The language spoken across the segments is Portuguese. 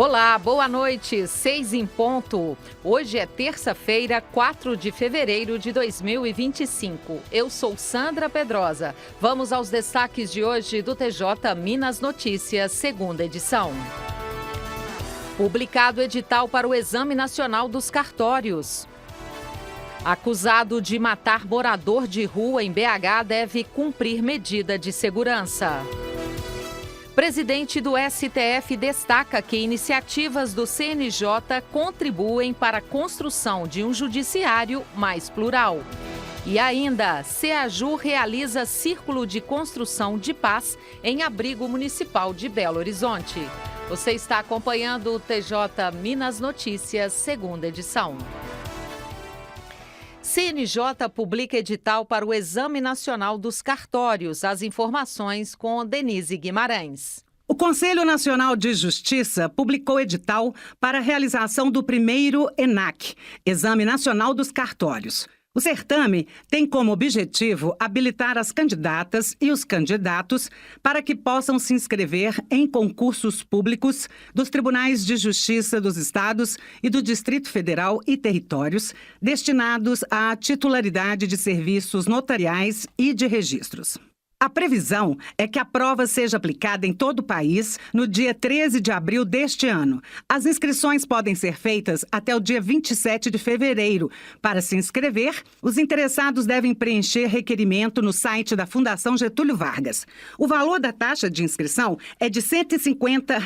Olá, boa noite, 6 em ponto. Hoje é terça-feira, 4 de fevereiro de 2025. Eu sou Sandra Pedrosa. Vamos aos destaques de hoje do TJ Minas Notícias, segunda edição. Publicado edital para o Exame Nacional dos Cartórios. Acusado de matar morador de rua em BH deve cumprir medida de segurança. Presidente do STF destaca que iniciativas do CNJ contribuem para a construção de um judiciário mais plural. E ainda, CEAJU realiza círculo de construção de paz em abrigo municipal de Belo Horizonte. Você está acompanhando o TJ Minas Notícias, segunda edição. CNJ publica edital para o Exame Nacional dos Cartórios. As informações com Denise Guimarães. O Conselho Nacional de Justiça publicou edital para a realização do primeiro ENAC, Exame Nacional dos Cartórios. O certame tem como objetivo habilitar as candidatas e os candidatos para que possam se inscrever em concursos públicos dos Tribunais de Justiça dos Estados e do Distrito Federal e territórios destinados à titularidade de serviços notariais e de registros. A previsão é que a prova seja aplicada em todo o país no dia 13 de abril deste ano. As inscrições podem ser feitas até o dia 27 de fevereiro. Para se inscrever, os interessados devem preencher requerimento no site da Fundação Getúlio Vargas. O valor da taxa de inscrição é de R$ 150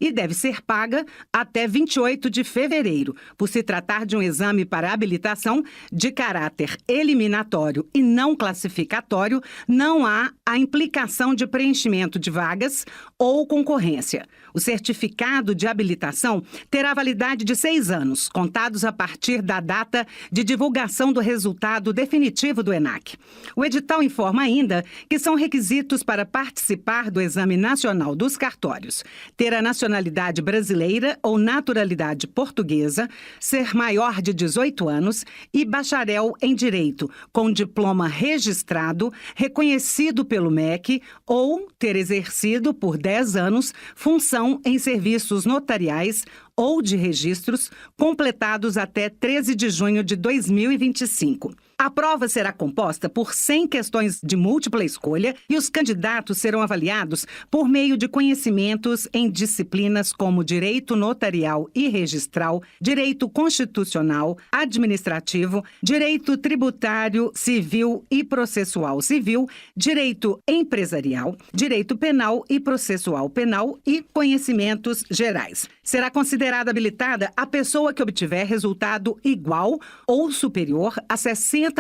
e deve ser paga até 28 de fevereiro. Por se tratar de um exame para habilitação de caráter eliminatório e não classificatório, não há a implicação de preenchimento de vagas ou concorrência. O certificado de habilitação terá validade de 6 anos, contados a partir da data de divulgação do resultado definitivo do ENAC. O edital informa ainda que são requisitos para participar do Exame Nacional dos Cartórios: ter a nacionalidade brasileira ou naturalidade portuguesa, ser maior de 18 anos e bacharel em Direito, com diploma registrado, reconhecido pelo MEC, ou ter exercido por 10 anos função em serviços notariais ou de registros completados até 13 de junho de 2025. A prova será composta por 100 questões de múltipla escolha e os candidatos serão avaliados por meio de conhecimentos em disciplinas como Direito Notarial e Registral, Direito Constitucional, Administrativo, Direito Tributário, Civil e Processual Civil, Direito Empresarial, Direito Penal e Processual Penal e Conhecimentos Gerais. Será considerada habilitada a pessoa que obtiver resultado igual ou superior a 60%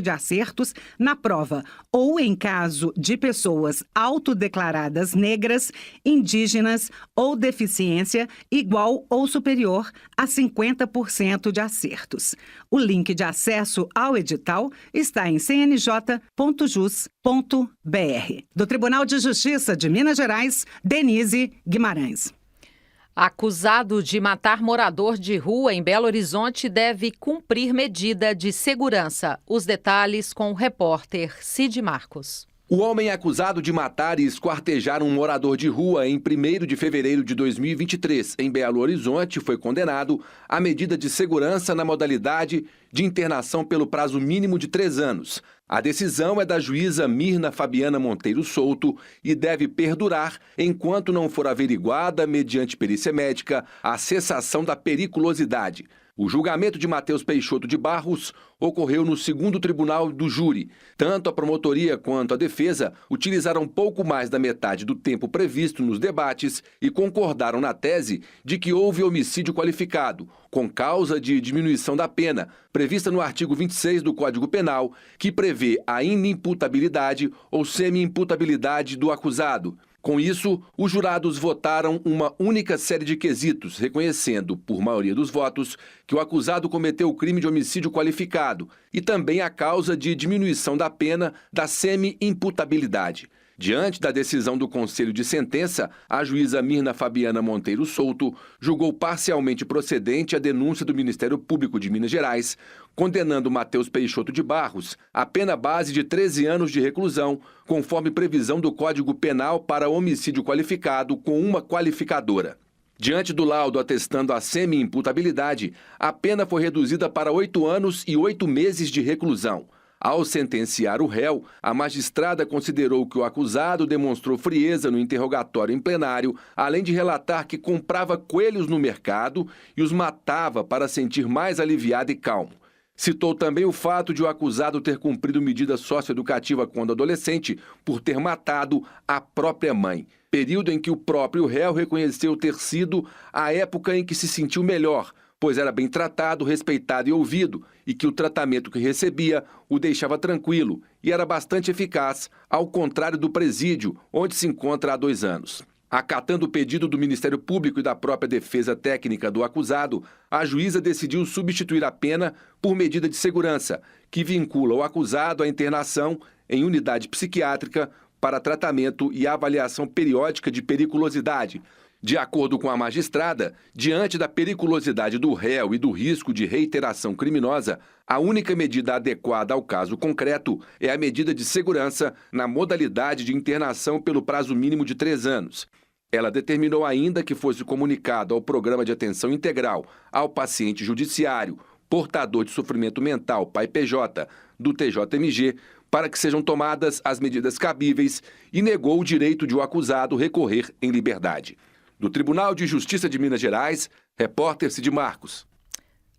de acertos na prova, ou em caso de pessoas autodeclaradas negras, indígenas ou deficiência, igual ou superior a 50% de acertos. O link de acesso ao edital está em cnj.jus.br. Do Tribunal de Justiça de Minas Gerais, Denise Guimarães. Acusado de matar morador de rua em Belo Horizonte deve cumprir medida de segurança. Os detalhes com o repórter Cid Marcos. O homem acusado de matar e esquartejar um morador de rua em 1º de fevereiro de 2023 em Belo Horizonte foi condenado à medida de segurança na modalidade de internação pelo prazo mínimo de 3 anos. A decisão é da juíza Mirna Fabiana Monteiro Souto e deve perdurar enquanto não for averiguada, mediante perícia médica, a cessação da periculosidade. O julgamento de Matheus Peixoto de Barros ocorreu no 2º Tribunal do Júri. Tanto a promotoria quanto a defesa utilizaram pouco mais da metade do tempo previsto nos debates e concordaram na tese de que houve homicídio qualificado, com causa de diminuição da pena, prevista no artigo 26 do Código Penal, que prevê a inimputabilidade ou semi-imputabilidade do acusado. Com isso, os jurados votaram uma única série de quesitos, reconhecendo, por maioria dos votos, que o acusado cometeu o crime de homicídio qualificado e também a causa de diminuição da pena da semi-imputabilidade. Diante da decisão do Conselho de Sentença, a juíza Mirna Fabiana Monteiro Souto julgou parcialmente procedente a denúncia do Ministério Público de Minas Gerais, condenando Matheus Peixoto de Barros à pena base de 13 anos de reclusão, conforme previsão do Código Penal para homicídio qualificado com uma qualificadora. Diante do laudo atestando a semi-imputabilidade, a pena foi reduzida para 8 anos e 8 meses de reclusão. Ao sentenciar o réu, a magistrada considerou que o acusado demonstrou frieza no interrogatório em plenário, além de relatar que comprava coelhos no mercado e os matava para sentir mais aliviado e calmo. Citou também o fato de o acusado ter cumprido medida socioeducativa quando adolescente por ter matado a própria mãe, período em que o próprio réu reconheceu ter sido a época em que se sentiu melhor, pois era bem tratado, respeitado e ouvido, e que o tratamento que recebia o deixava tranquilo e era bastante eficaz, ao contrário do presídio, onde se encontra há 2 anos. Acatando o pedido do Ministério Público e da própria defesa técnica do acusado, a juíza decidiu substituir a pena por medida de segurança, que vincula o acusado à internação em unidade psiquiátrica para tratamento e avaliação periódica de periculosidade. De acordo com a magistrada, diante da periculosidade do réu e do risco de reiteração criminosa, a única medida adequada ao caso concreto é a medida de segurança na modalidade de internação pelo prazo mínimo de 3 anos. Ela determinou ainda que fosse comunicado ao Programa de Atenção Integral ao Paciente Judiciário, portador de sofrimento mental, PAI-PJ, do TJMG, para que sejam tomadas as medidas cabíveis e negou o direito de o acusado recorrer em liberdade. Do Tribunal de Justiça de Minas Gerais, repórter Cid Marcos.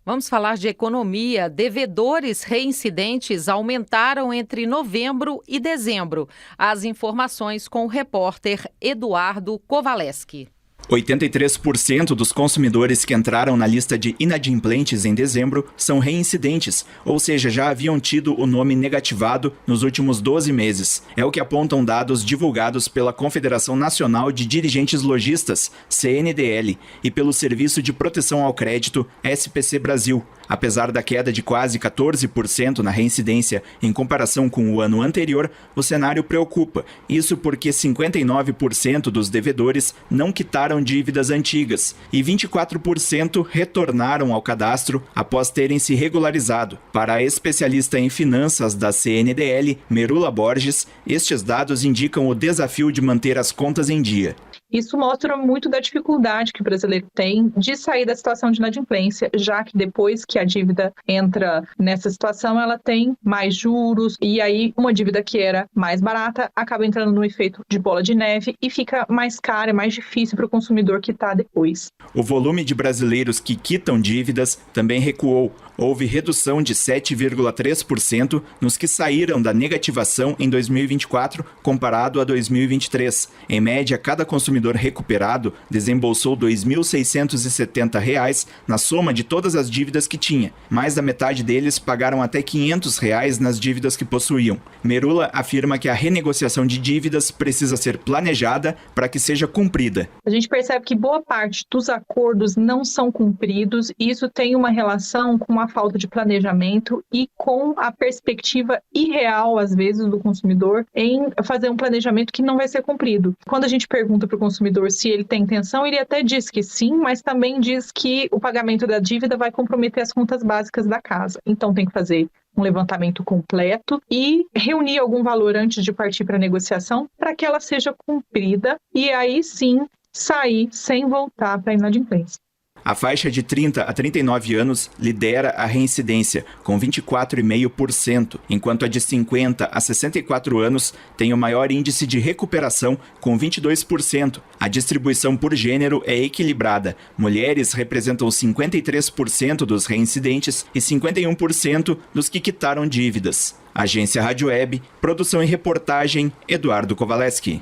Vamos falar de economia. Devedores reincidentes aumentaram entre novembro e dezembro. As informações com o repórter Eduardo Kovaleski. 83% dos consumidores que entraram na lista de inadimplentes em dezembro são reincidentes, ou seja, já haviam tido o nome negativado nos últimos 12 meses. É o que apontam dados divulgados pela Confederação Nacional de Dirigentes Lojistas, CNDL, e pelo Serviço de Proteção ao Crédito, SPC Brasil. Apesar da queda de quase 14% na reincidência em comparação com o ano anterior, o cenário preocupa. Isso porque 59% dos devedores não quitaram dívidas antigas e 24% retornaram ao cadastro após terem se regularizado. Para a especialista em finanças da CNDL, Merula Borges, estes dados indicam o desafio de manter as contas em dia. Isso mostra muito da dificuldade que o brasileiro tem de sair da situação de inadimplência, já que depois que a dívida entra nessa situação, ela tem mais juros, e aí uma dívida que era mais barata acaba entrando no efeito de bola de neve e fica mais cara, é mais difícil para o consumidor quitar depois. O volume de brasileiros que quitam dívidas também recuou. Houve redução de 7,3% nos que saíram da negativação em 2024 comparado a 2023. Em média, cada consumidor recuperado desembolsou R$ 2.670 na soma de todas as dívidas que tinha. Mais da metade deles pagaram até R$ 500 nas dívidas que possuíam. Merula afirma que a renegociação de dívidas precisa ser planejada para que seja cumprida. A gente percebe que boa parte dos acordos não são cumpridos e isso tem uma relação com a falta de planejamento e com a perspectiva irreal, às vezes, do consumidor em fazer um planejamento que não vai ser cumprido. Quando a gente pergunta para o consumidor se ele tem intenção, ele até diz que sim, mas também diz que o pagamento da dívida vai comprometer as contas básicas da casa. Então tem que fazer um levantamento completo e reunir algum valor antes de partir para a negociação para que ela seja cumprida e aí sim sair sem voltar para a inadimplência. A faixa de 30 a 39 anos lidera a reincidência, com 24,5%, enquanto a de 50 a 64 anos tem o maior índice de recuperação, com 22%. A distribuição por gênero é equilibrada. Mulheres representam 53% dos reincidentes e 51% dos que quitaram dívidas. Agência Rádio Web, produção e reportagem, Eduardo Kovaleski.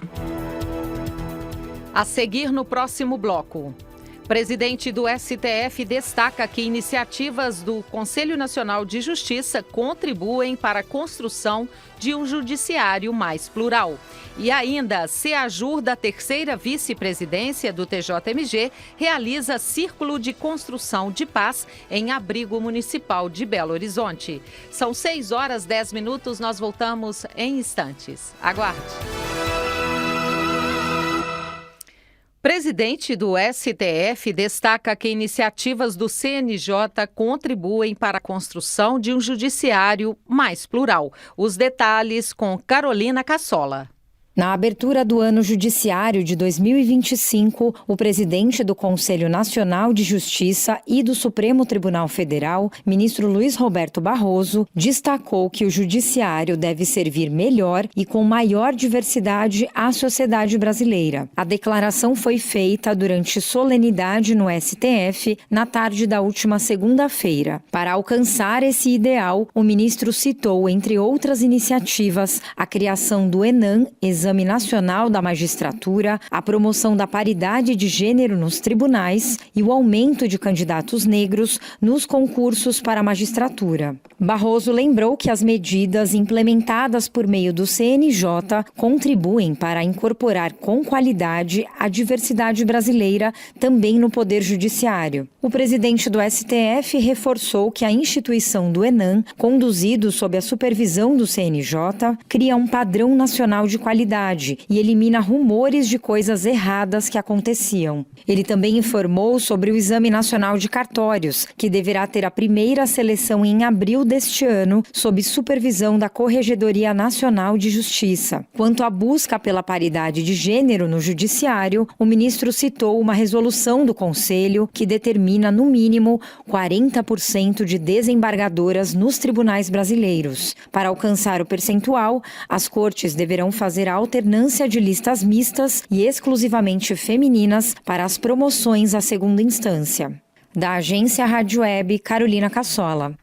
A seguir no próximo bloco. Presidente do STF destaca que iniciativas do Conselho Nacional de Justiça contribuem para a construção de um judiciário mais plural. E ainda, Ceajur, da terceira vice-presidência do TJMG, realiza círculo de construção de paz em abrigo municipal de Belo Horizonte. São 6h10, nós voltamos em instantes. Aguarde. Presidente do STF destaca que iniciativas do CNJ contribuem para a construção de um judiciário mais plural. Os detalhes com Carolina Cassola. Na abertura do ano judiciário de 2025, o presidente do Conselho Nacional de Justiça e do Supremo Tribunal Federal, ministro Luiz Roberto Barroso, destacou que o judiciário deve servir melhor e com maior diversidade à sociedade brasileira. A declaração foi feita durante solenidade no STF na tarde da última segunda-feira. Para alcançar esse ideal, o ministro citou, entre outras iniciativas, a criação do ENAM, Exame Nacional da Magistratura, a promoção da paridade de gênero nos tribunais e o aumento de candidatos negros nos concursos para a magistratura. Barroso lembrou que as medidas implementadas por meio do CNJ contribuem para incorporar com qualidade a diversidade brasileira também no Poder Judiciário. O presidente do STF reforçou que a instituição do ENAM, conduzido sob a supervisão do CNJ, cria um padrão nacional de qualidade e elimina rumores de coisas erradas que aconteciam. Ele também informou sobre o Exame Nacional de Cartórios, que deverá ter a primeira seleção em abril deste ano, sob supervisão da Corregedoria Nacional de Justiça. Quanto à busca pela paridade de gênero no judiciário, o ministro citou uma resolução do Conselho que determina, no mínimo, 40% de desembargadoras nos tribunais brasileiros. Para alcançar o percentual, as cortes deverão fazer a alternância de listas mistas e exclusivamente femininas para as promoções à segunda instância. Da agência Rádio Web, Carolina Cassola.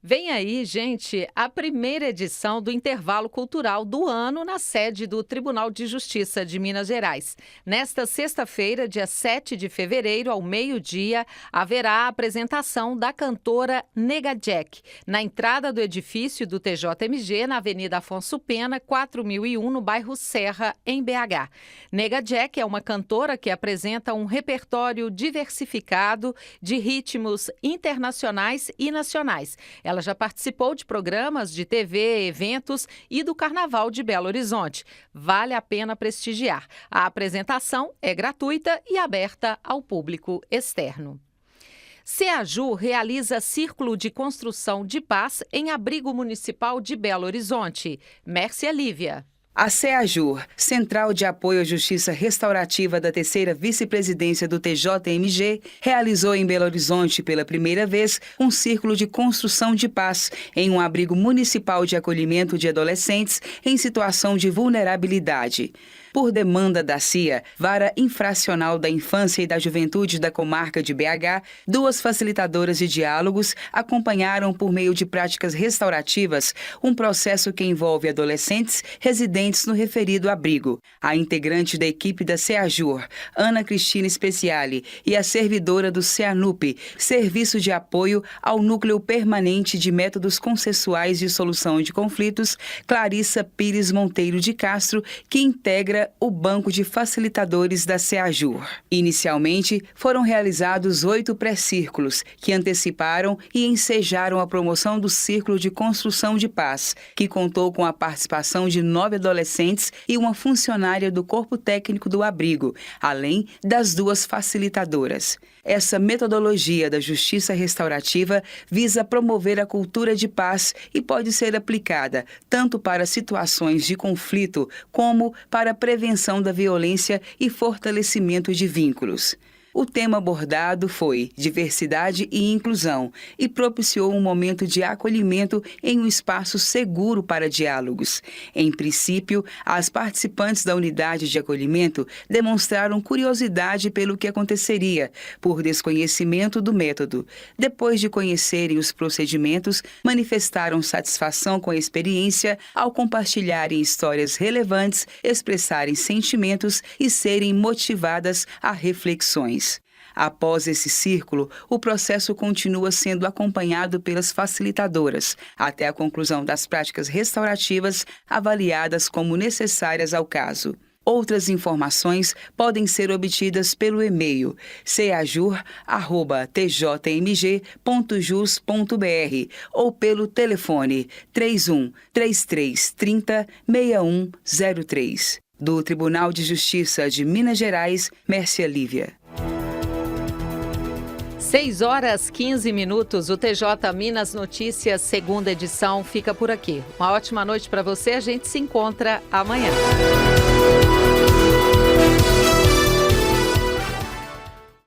Vem aí, gente, a primeira edição do Intervalo Cultural do ano na sede do Tribunal de Justiça de Minas Gerais. Nesta sexta-feira, dia 7 de fevereiro, ao meio-dia, haverá a apresentação da cantora Nega Jack, na entrada do edifício do TJMG, na Avenida Afonso Pena, 4001, no bairro Serra, em BH. Nega Jack é uma cantora que apresenta um repertório diversificado de ritmos internacionais e nacionais. Ela já participou de programas de TV, eventos e do Carnaval de Belo Horizonte. Vale a pena prestigiar. A apresentação é gratuita e aberta ao público externo. CEAJUR realiza Círculo de Construção de Paz em abrigo municipal de Belo Horizonte. Mércia Lívia. A CEAJUR, Central de Apoio à Justiça Restaurativa da Terceira Vice-Presidência do TJMG, realizou em Belo Horizonte pela primeira vez um círculo de construção de paz em um abrigo municipal de acolhimento de adolescentes em situação de vulnerabilidade. Por demanda da CIA, Vara Infracional da Infância e da Juventude da Comarca de BH, duas facilitadoras de diálogos acompanharam por meio de práticas restaurativas um processo que envolve adolescentes residentes no referido abrigo. A integrante da equipe da CEAJUR, Ana Cristina Speciali, e a servidora do CEANUP, Serviço de Apoio ao Núcleo Permanente de Métodos Consensuais de Solução de Conflitos, Clarissa Pires Monteiro de Castro, que integra o Banco de Facilitadores da CEAJUR. Inicialmente, foram realizados 8 pré-círculos, que anteciparam e ensejaram a promoção do Círculo de Construção de Paz, que contou com a participação de 9 adolescentes e uma funcionária do corpo técnico do abrigo, além das 2 facilitadoras. Essa metodologia da justiça restaurativa visa promover a cultura de paz e pode ser aplicada tanto para situações de conflito como para a prevenção da violência e fortalecimento de vínculos. O tema abordado foi diversidade e inclusão e propiciou um momento de acolhimento em um espaço seguro para diálogos. Em princípio, as participantes da unidade de acolhimento demonstraram curiosidade pelo que aconteceria, por desconhecimento do método. Depois de conhecerem os procedimentos, manifestaram satisfação com a experiência ao compartilharem histórias relevantes, expressarem sentimentos e serem motivadas a reflexões. Após esse círculo, o processo continua sendo acompanhado pelas facilitadoras, até a conclusão das práticas restaurativas avaliadas como necessárias ao caso. Outras informações podem ser obtidas pelo e-mail ceajur@tjmg.jus.br ou pelo telefone 31 3330 6103. Do Tribunal de Justiça de Minas Gerais, Mércia Lívia. 6h15. O TJ Minas Notícias, segunda edição, fica por aqui. Uma ótima noite para você. A gente se encontra amanhã.